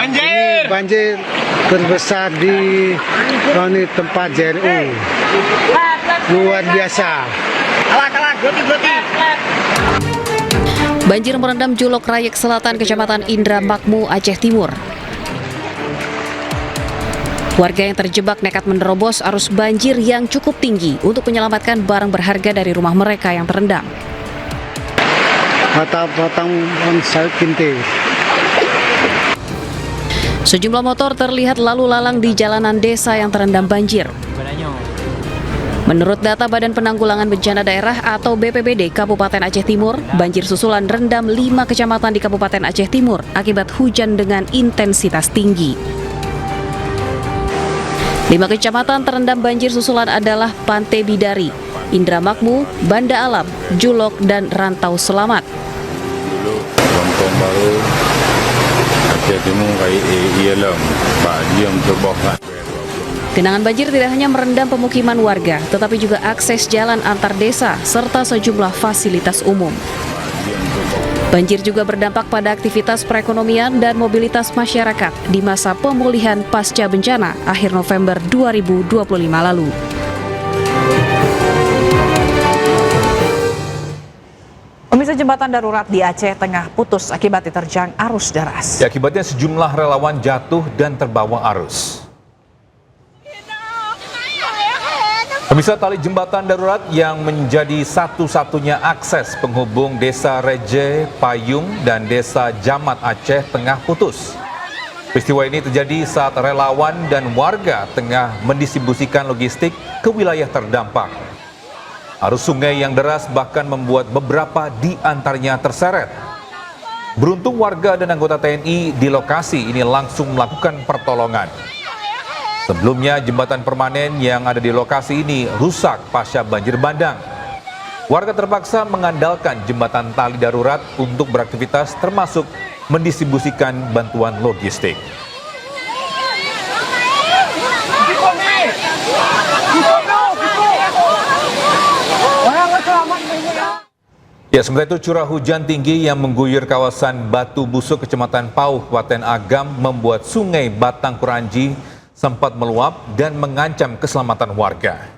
Ini banjir terbesar di tempat JRU. Luar biasa. Banjir merendam Julok Rayek Selatan, Kecamatan Indra Makmu, Aceh Timur. Warga yang terjebak nekat menerobos arus banjir yang cukup tinggi untuk menyelamatkan barang berharga dari rumah mereka yang terendam. Batang bonsai kinte. Sejumlah motor terlihat lalu lalang di jalanan desa yang terendam banjir. Menurut data Badan Penanggulangan Bencana Daerah atau BPBD Kabupaten Aceh Timur, banjir susulan rendam 5 kecamatan di Kabupaten Aceh Timur akibat hujan dengan intensitas tinggi. 5 kecamatan terendam banjir susulan adalah Pantai Bidari, Indra Makmu, Banda Alam, Julok, dan Rantau Selamat. Dulu Kampung Baru Aceh Timur ialah yang terbongkar. Genangan banjir tidak hanya merendam pemukiman warga, tetapi juga akses jalan antar desa serta sejumlah fasilitas umum. Banjir juga berdampak pada aktivitas perekonomian dan mobilitas masyarakat di masa pemulihan pasca bencana akhir November 2025 lalu. Pemirsa, jembatan darurat di Aceh Tengah putus akibat diterjang arus deras. Akibatnya sejumlah relawan jatuh dan terbawa arus. Pemirsa, tali jembatan darurat yang menjadi satu-satunya akses penghubung Desa Reje, Payung, dan Desa Jamat Aceh Tengah putus. Peristiwa ini terjadi saat relawan dan warga tengah mendistribusikan logistik ke wilayah terdampak. Arus sungai yang deras bahkan membuat beberapa di antaranya terseret. Beruntung warga dan anggota TNI di lokasi ini langsung melakukan pertolongan. Sebelumnya, jembatan permanen yang ada di lokasi ini rusak pasca banjir bandang. Warga terpaksa mengandalkan jembatan tali darurat untuk beraktivitas termasuk mendistribusikan bantuan logistik. Ya, sementara itu curah hujan tinggi yang mengguyur kawasan Batu Busuk, Kecamatan Pauh, Kabupaten Agam membuat sungai Batang Kuranji sempat meluap dan mengancam keselamatan warga.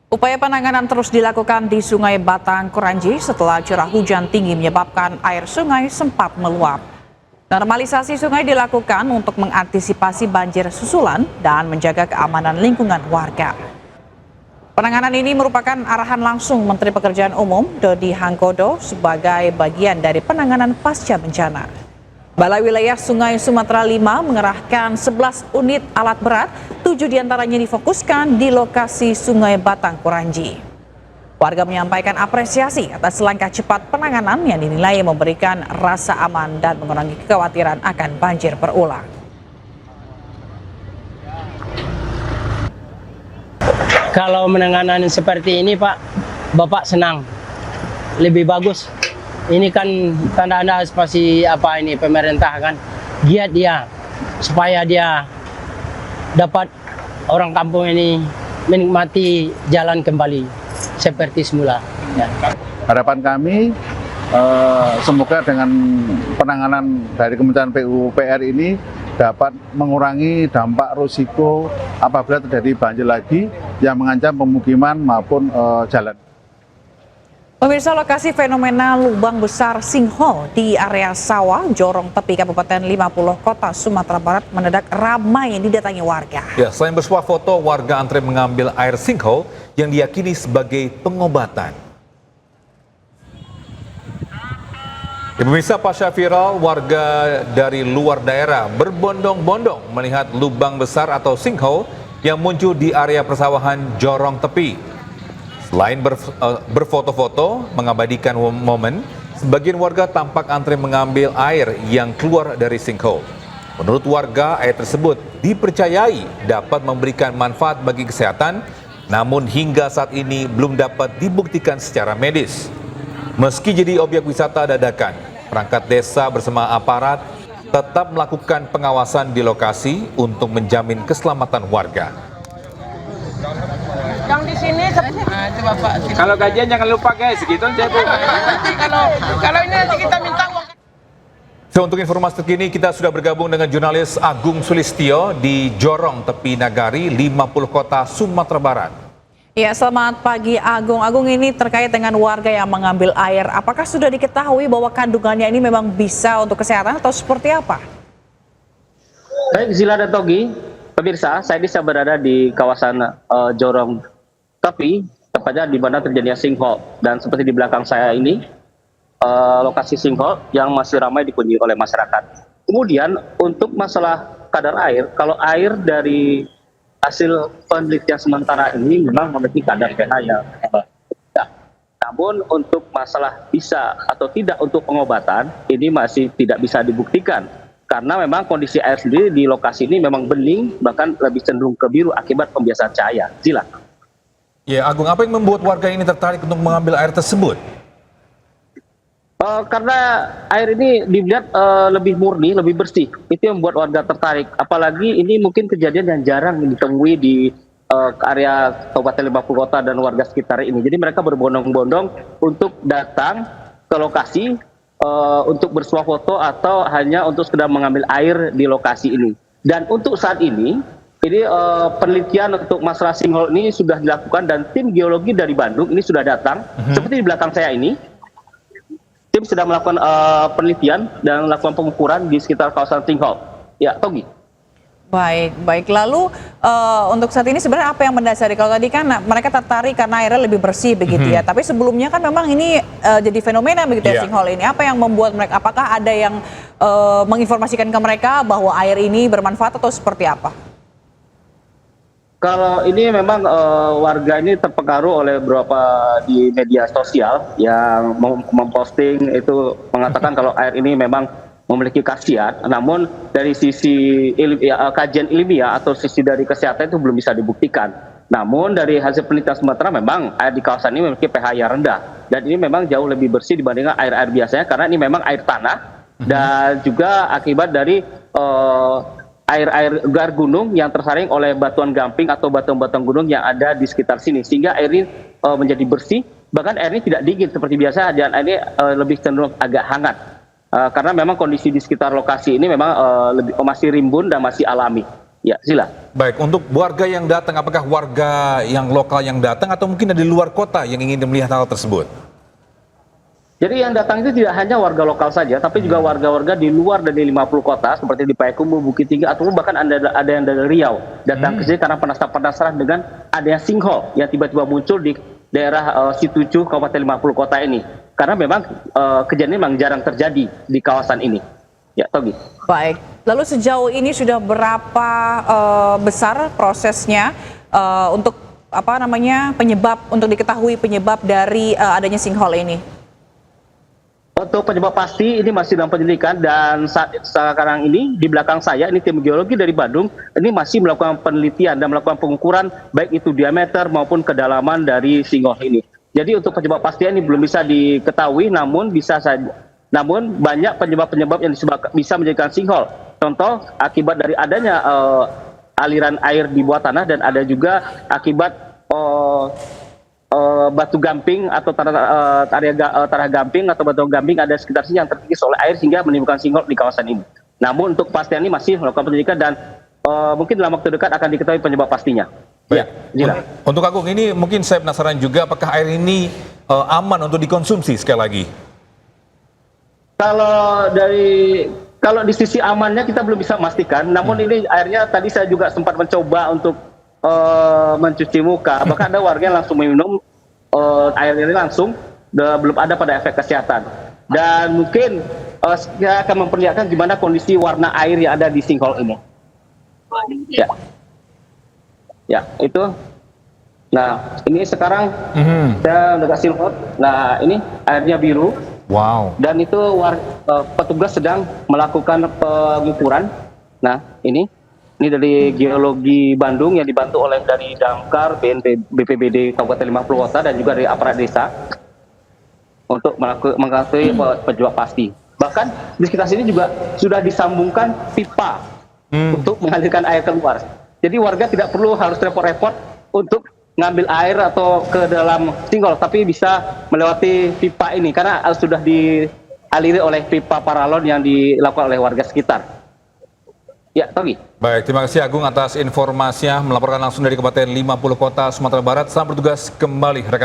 Upaya penanganan terus dilakukan di Sungai Batang Kuranji setelah curah hujan tinggi menyebabkan air sungai sempat meluap. Normalisasi sungai dilakukan untuk mengantisipasi banjir susulan dan menjaga keamanan lingkungan warga. Penanganan ini merupakan arahan langsung Menteri Pekerjaan Umum Dodi Hanggodo sebagai bagian dari penanganan pasca bencana. Balai Wilayah Sungai Sumatera 5 mengerahkan 11 unit alat berat, 7 diantaranya difokuskan di lokasi Sungai Batang Kuranji. Warga menyampaikan apresiasi atas langkah cepat penanganan yang dinilai memberikan rasa aman dan mengurangi kekhawatiran akan banjir berulang. Kalau menanganan seperti ini, Pak, Bapak senang, lebih bagus. Ini kan tanda-tanda spasi apa ini pemerintah kan giat dia supaya dia dapat orang kampung ini menikmati jalan kembali seperti semula. Ya. Harapan kami semoga dengan penanganan dari Kementerian PUPR ini dapat mengurangi dampak risiko apabila terjadi banjir lagi yang mengancam pemukiman maupun jalan. Pemirsa, lokasi fenomena lubang besar sinkhole di area sawah Jorong Tepi Kabupaten 50 Kota Sumatera Barat mendadak ramai didatangi warga. Ya, selain bersuah foto, warga antre mengambil air sinkhole yang diyakini sebagai pengobatan. Pemirsa, pasca viral, warga dari luar daerah berbondong-bondong melihat lubang besar atau sinkhole yang muncul di area persawahan Jorong Tepi. Selain berfoto-foto mengabadikan momen, sebagian warga tampak antre mengambil air yang keluar dari sinkhole. Menurut warga, air tersebut dipercayai dapat memberikan manfaat bagi kesehatan, namun hingga saat ini belum dapat dibuktikan secara medis. Meski jadi objek wisata dadakan, perangkat desa bersama aparat tetap melakukan pengawasan di lokasi untuk menjamin keselamatan warga. Yang di sini coba Pak. Kalau gajian jangan lupa guys, gitu aja Bu. Nanti kalau ini nanti kita minta uang. So, untuk informasi terkini kita sudah bergabung dengan jurnalis Agung Sulistyo di Jorong Tepi Nagari, 50 Kota, Sumatera Barat. Ya, selamat pagi Agung. Agung, ini terkait dengan warga yang mengambil air. Apakah sudah diketahui bahwa kandungannya ini memang bisa untuk kesehatan atau seperti apa? Baik, Zila dan Togi, pemirsa, saya bisa berada di kawasan Jorong Tepi, tepatnya di mana terjadinya sinkhole. Dan seperti di belakang saya ini, lokasi sinkhole yang masih ramai dikunjungi oleh masyarakat. Kemudian untuk masalah kadar air, kalau air dari hasil penelitian sementara ini memang memiliki kadar pH yang tidak. Namun untuk masalah bisa atau tidak untuk pengobatan ini masih tidak bisa dibuktikan karena memang kondisi air sendiri di lokasi ini memang bening, bahkan lebih cenderung ke biru akibat pembiasan cahaya. Zila. Ya, Agung, apa yang membuat warga ini tertarik untuk mengambil air tersebut? Karena air ini dilihat lebih murni, lebih bersih. Itu yang membuat warga tertarik. Apalagi ini mungkin kejadian yang jarang ditemui di area Kabupaten 50 Kota dan warga sekitar ini. Jadi mereka berbondong-bondong untuk datang ke lokasi untuk bersuah foto atau hanya untuk sekedar mengambil air di lokasi ini. Dan untuk saat ini penelitian untuk masalah sinkhole ini sudah dilakukan dan tim geologi dari Bandung ini sudah datang. Seperti di belakang saya ini. Tim sedang melakukan penelitian dan melakukan pengukuran di sekitar kawasan sinkhole. Ya, Togi. Baik. Lalu untuk saat ini sebenarnya apa yang mendasari? Kalau tadi kan mereka tertarik karena airnya lebih bersih begitu ya. Tapi sebelumnya kan memang ini jadi fenomena begitu ya sinkhole ini. Apa yang membuat mereka? Apakah ada yang menginformasikan ke mereka bahwa air ini bermanfaat atau seperti apa? Kalau ini memang warga ini terpengaruh oleh beberapa di media sosial yang memposting itu mengatakan kalau air ini memang memiliki khasiat, namun dari sisi kajian ilmiah atau sisi dari kesehatan itu belum bisa dibuktikan. Namun dari hasil penelitian sementara memang air di kawasan ini memiliki pH yang rendah dan ini memang jauh lebih bersih dibandingkan air-air biasanya karena ini memang air tanah dan juga akibat dari air-air gar gunung yang tersaring oleh batuan gamping atau batuan-batuan gunung yang ada di sekitar sini sehingga air ini menjadi bersih, bahkan air ini tidak dingin seperti biasa dan air ini lebih cenderung agak hangat karena memang kondisi di sekitar lokasi ini memang masih rimbun dan masih alami. Ya, Sila. Baik, untuk warga yang datang, apakah warga yang lokal yang datang atau mungkin dari luar kota yang ingin melihat hal tersebut? Jadi yang datang itu tidak hanya warga lokal saja, tapi juga warga-warga di luar dari 50 kota seperti di Payakumbuh, Bukit Tinggi, atau bahkan ada yang dari Riau datang ke sini karena penasaran dengan adanya sinkhole yang tiba-tiba muncul di daerah Situju, Kabupaten 50 Kota ini. Karena memang kejadian ini memang jarang terjadi di kawasan ini. Ya, Togi. Baik. Lalu sejauh ini sudah berapa besar prosesnya untuk penyebab untuk diketahui penyebab dari adanya sinkhole ini? Untuk penyebab pasti ini masih dalam penyelidikan dan saat sekarang ini di belakang saya ini tim geologi dari Bandung ini masih melakukan penelitian dan melakukan pengukuran baik itu diameter maupun kedalaman dari sinkhole ini. Jadi untuk penyebab pasti ini belum bisa diketahui namun banyak penyebab-penyebab yang bisa menjadikan sinkhole. Contoh akibat dari adanya aliran air di bawah tanah dan ada juga akibat batu gamping atau tanah gamping atau batu gamping ada sekitar sini yang terkikis oleh air sehingga menimbulkan sinkhole di kawasan ini. Namun untuk kepastian ini masih melakukan penyelidikan dan mungkin dalam waktu dekat akan diketahui penyebab pastinya. Baik. Ya, untuk Agung ini mungkin saya penasaran juga apakah air ini aman untuk dikonsumsi sekali lagi? Kalau di sisi amannya kita belum bisa memastikan. Namun ini airnya tadi saya juga sempat mencoba untuk mencuci muka, bahkan ada warga yang langsung minum air ini langsung, belum ada pada efek kesehatan. Dan mungkin saya akan memperlihatkan gimana kondisi warna air yang ada di sinkhole ini. Ya, itu. Nah, ini sekarang saya dekat sinkhole. Nah, ini airnya biru. Wow. Dan itu petugas sedang melakukan pengukuran. Nah, ini dari geologi Bandung yang dibantu oleh dari Damkar, BPBD Kabupaten 50 Kota dan juga dari aparat desa untuk mengetahui penyebab pasti. Bahkan di sekitar sini juga sudah disambungkan pipa untuk mengalirkan air keluar. Jadi warga tidak perlu harus repot-repot untuk ngambil air atau ke dalam sinkhole, tapi bisa melewati pipa ini karena sudah dialiri oleh pipa paralon yang dilakukan oleh warga sekitar. Ya, Togi. Baik, terima kasih Agung atas informasinya, melaporkan langsung dari Kabupaten 50 Kota Sumatera Barat. Selamat bertugas kembali rekan.